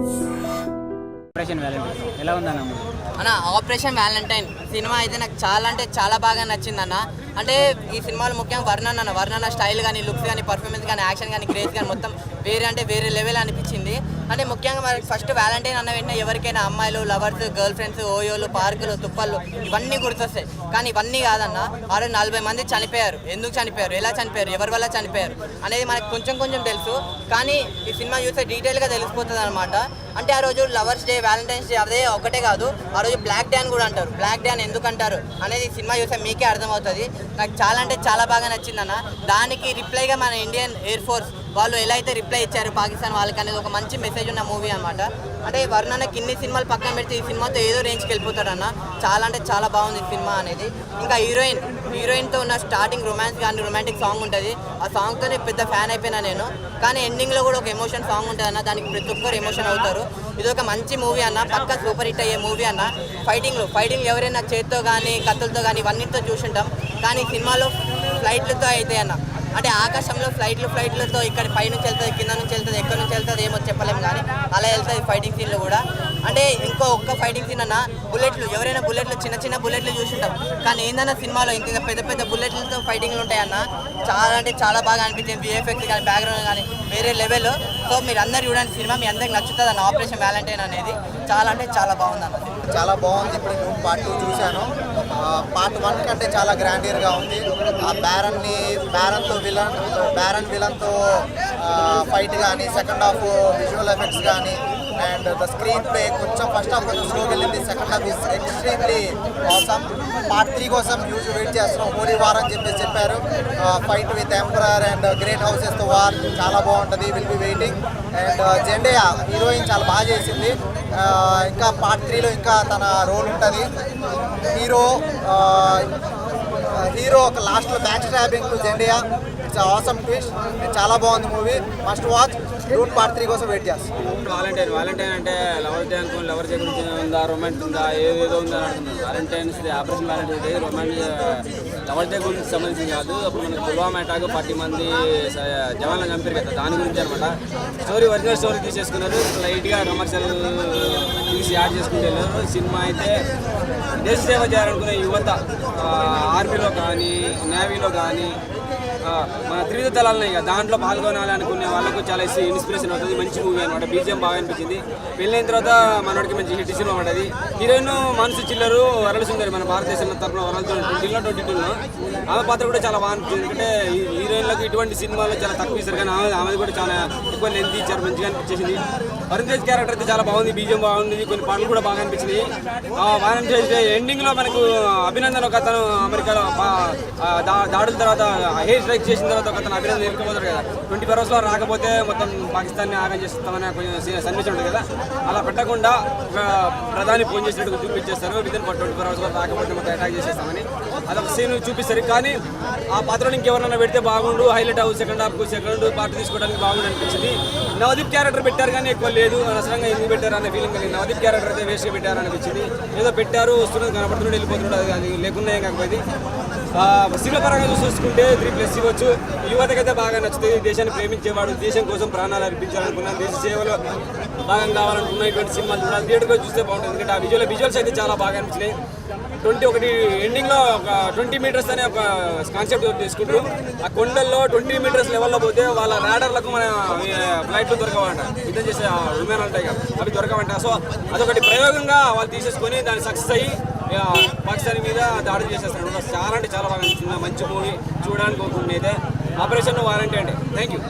Operation Valentine ఎలా ఉందన్న? అన్న ఆపరేషన్ వ్యాలంటైన్ సినిమా అయితే నాకు చాలా అంటే చాలా బాగా నచ్చిందన్న. అంటే ఈ సినిమాలో ముఖ్యంగా వర్ణన స్టైల్ కానీ, లుక్స్ కానీ, పర్ఫార్మెన్స్ కానీ, యాక్షన్ కానీ, క్రేజ్ కానీ మొత్తం వేరే లెవెల్ అనిపించింది. అంటే ముఖ్యంగా మనకి ఫస్ట్ వ్యాలంటైన్ అన్న వెంటనే ఎవరికైనా అమ్మాయిలు, లవర్స్, గర్ల్ ఫ్రెండ్స్, ఓయోలు, పార్కులు, తుప్పలు ఇవన్నీ గుర్తొస్తాయి. కానీ ఇవన్నీ కాదన్న. ఆ రోజు 40 మంది చనిపోయారు. ఎందుకు చనిపోయారు, ఎలా చనిపోయారు, ఎవరి వల్ల చనిపోయారు అనేది మనకు కొంచెం తెలుసు. కానీ ఈ సినిమా చూస్తే డీటెయిల్గా తెలిసిపోతుంది అనమాట. అంటే ఆ రోజు లవర్స్ డే, వ్యాలంటైన్స్ డే అదే ఒకటే కాదు, ఆ రోజు బ్లాక్ డే అని కూడా అంటారు. బ్లాక్ డే అని ఎందుకు అంటారు అనేది సినిమా చూస్తే మీకే అర్థమవుతుంది. నాకు చాలా అంటే చాలా బాగా నచ్చిందన్న. దానికి రిప్లైగా మన ఇండియన్ ఎయిర్ ఫోర్స్ వాళ్ళు ఎలా అయితే రిప్లై ఇచ్చారు పాకిస్తాన్ వాళ్ళకి అనేది ఒక మంచి మెసేజ్ ఉన్న మూవీ అనమాట. అంటే వర్ణనకి ఇన్ని సినిమాలు పక్కన పెడితే ఈ సినిమాతో ఏదో రేంజ్కి వెళ్ళిపోతాడన్న. చాలా అంటే చాలా బాగుంది ఈ సినిమా అనేది. ఇంకా హీరోయిన్తో ఉన్న స్టార్టింగ్ రొమాన్స్ కానీ, రొమాంటిక్ సాంగ్ ఉంటుంది. ఆ సాంగ్తోనే పెద్ద ఫ్యాన్ అయిపోయినా నేను. కానీ ఎండింగ్లో కూడా ఒక ఎమోషన్ సాంగ్ ఉంటుంది అన్న. దానికి ప్రతి ఒక్కరు ఎమోషన్ అవుతారు. ఇది ఒక మంచి మూవీ అన్న, పక్కా సూపర్ హిట్ అయ్యే మూవీ అన్న. ఫైటింగ్ ఎవరైనా చేత్తో కానీ, కత్తులతో కానీ ఇవన్నిటితో చూసుంటాం. కానీ సినిమాలో ఫ్లైట్లతో అయితే అన్న, అంటే ఆకాశంలో ఫ్లైట్లతో ఇక్కడ పైనుంచి వెళ్తుంది, కింద నుంచి వెళ్తుంది, ఎక్కడి నుంచి వెళ్తుంది ఏమో చెప్పలేము. కానీ అలా వెళ్తుంది ఫైటింగ్ సీన్లు కూడా. అంటే ఒక్క ఫైటింగ్ సీన్ అన్న, బుల్లెట్లు ఎవరైనా చిన్న బుల్లెట్లు చూసుంటాం. కానీ ఏందన్నా సినిమాలో ఇంత పెద్ద బుల్లెట్లతో ఫైటింగ్లు ఉంటాయన్న. చాలా అంటే చాలా బాగా అనిపించింది. విఎఫ్ఎక్స్ కానీ, బ్యాక్గ్రౌండ్ కానీ వేరే లెవెల్. సో మీరు అందరు చూడండి సినిమా, మీ అందరికి నచ్చుతుంది అన్న. ఆపరేషన్ వ్యాలంటైన్ అనేది చాలా అంటే చాలా బాగుంది అన్న. చాలా బాగుంది. ఇప్పుడు నేను పార్ట్ 2 చూశాను. పార్ట్ 1 కంటే చాలా గ్రాండియర్గా ఉంది. ఆ బ్యారన్ విలన్తో ఫైట్ కానీ, సెకండ్ హాఫ్ విజువల్ ఎఫెక్ట్స్ కానీ, అండ్ ద స్క్రీన్ ప్లే కొంచెం ఫస్ట్ హాఫ్ కొంచెం స్లోగా వెళ్ళింది. Second half is extremely awesome. Part 3 కోసం వెయిట్ చేస్తున్నాం. హోలీ వార్ అని చెప్పారు. Fight with emperor and great హౌసెస్తో వార్ చాలా బాగుంటుంది. Will be waiting. And Zendaya heroine చాలా బాగా చేసింది. ఇంకా పార్ట్ 3లో ఇంకా తన రోల్ ఉంటుంది. హీరో ఒక లాస్ట్లో back stabbing to Zendaya. It's awesome twist. చాలా బాగుంది మూవీ. Must watch. రూట్ పార్ట్ 3 కోసం వెయిట్ చేస్తాం. వ్యాలంటైన్ అంటే లవర్ డే అనుకుని, లవర్ డే గురించి ఉందా, రొమాన్స్ ఉందా, ఏదేదో ఉందా అంటున్నారు. Valentines operation valentine day romance lover day గురించి సంబంధించి కాదు. అప్పుడు మనకి పుల్వామా అటాక్ 40 మంది జవాన్లను చంపారు కదా, దాని గురించి అనమాట. ఒరిజినల్ స్టోరీ తీసేసుకున్నారు. లైట్గా కమర్షియల్ తీసి యాడ్ చేసుకుంటూ వెళ్ళారు. సినిమా అయితే దేశ సేవ చేయాలనుకునే యువత ఆర్మీలో కానీ, నేవీలో కానీ, మన త్రివిధ దళాలు ఉన్నాయి కదా, దాంట్లో పాల్గొనాలి అనుకునే వాళ్ళకు చాలా ఇన్స్పిరేషన్ అవుతుంది. మంచి మూవీ అనమాట. బీజిఎం బాగా అనిపించింది. పెళ్ళైన తర్వాత మనోడికి మంచి హిట్ సినిమా ఉంటుంది. హీరోయిన్ మనసు చిల్లరు వరల్డ్ సుందరి, మన భారతదేశంలో తరఫున వరల్డ్ 22లో ఆమె పాత్ర కూడా చాలా బాగా అనిపించింది. ఎందుకంటే హీరోయిన్లకు ఇటువంటి సినిమాలో చాలా తక్కువ ఇస్తారు, కానీ ఆమె కూడా చాలా ఎక్కువ లెంత్ ఇచ్చారు. మంచిగా అనిపించేసింది. వరుణ్ తేజ్ క్యారెక్టర్ అయితే చాలా బాగుంది. బీజిఎం బాగుంది. కొన్ని పాటలు కూడా బాగా అనిపించినాయి. వరుణ్ తేజ్ ఎండింగ్లో మనకు అభినందన్ ఒక అతను అమెరికాలో దాడుల తర్వాత హెయిర్ స్ట్రైక్ చేసిన తర్వాత ఒక అతను అభినందన్ ఎదుర్కోబోతారు కదా, 24 hours రాకపోతే మొత్తం పాకిస్తాన్ని ఆగం చేస్తామని కొంచెం సన్నివేశం ఉంటుంది కదా. అలా పెట్టకుండా ఒక ప్రధాని ఫోన్ చేసినట్టు చూపించేస్తారు. విదిన్ 24 hours రాకపోతే మొత్తం అటాక్ చేసేస్తామని అదొక సీన్ చూపిస్తారు. కానీ ఆ పాత్రలో ఇంకెవరైనా పెడితే బాగుండు, హైలైట్ అవ్వు, సెకండ్ పార్ట్ తీసుకోవడానికి బాగుండు అనిపించింది. నవదీప్ క్యారెక్టర్ పెట్టారు కానీ ఎక్కువ లేదు. అనవసరంగా ఎందుకు పెట్టారు అనే ఫీలింగ్ కలిగింది. నవదీప్ క్యారెక్టర్ అయితే వేస్ట్గా పెట్టారు అనిపించింది. ఏదో పెట్టారు, వస్తున్నది, కనపడుతున్నాడు, వెళ్ళిపోతున్నాడు. అది లేకుండా ఏం కాకపోయింది. సినిమా పరంగా చూసుకుంటే 3+ ఇవ్వచ్చు. యువతకైతే బాగా నచ్చుతుంది. దేశాన్ని ప్రేమించేవాడు, దేశం కోసం ప్రాణాలు అర్పించాలనుకున్నాను, దేశ సేవలో భాగం కావాలనుకున్న ఇటువంటి సినిమాలు చూడాలి. థియేటర్గా చూస్తే బాగుంటుంది. ఎందుకంటే ఆ విజువల్స్ అయితే చాలా బాగా అనిపించినాయి. 21 ఎండింగ్లో ఒక 20 meters అనే ఒక కాన్సెప్ట్ తీసుకుంటారు. ఆ కొండల్లో 20 meters లెవెల్లో పోతే వాళ్ళ రాడర్లకు మన ఫ్లైట్లు దొరకవంట. యుద్ధం చేసే విమానాలు ఉంటాయి కదా, అవి దొరకవంట. సో అదొకటి ప్రయోగంగా వాళ్ళు తీసేసుకొని దాన్ని సక్సెస్ అయ్యి పాకిస్తాన్ మీద దాడులు చేసేస్తారు. చాలా అంటే చాలా బాగా అనిపించింది. మంచి మూవీ చూడడానికి కోరుకుంటే అయితే operation valentine day. Thank you.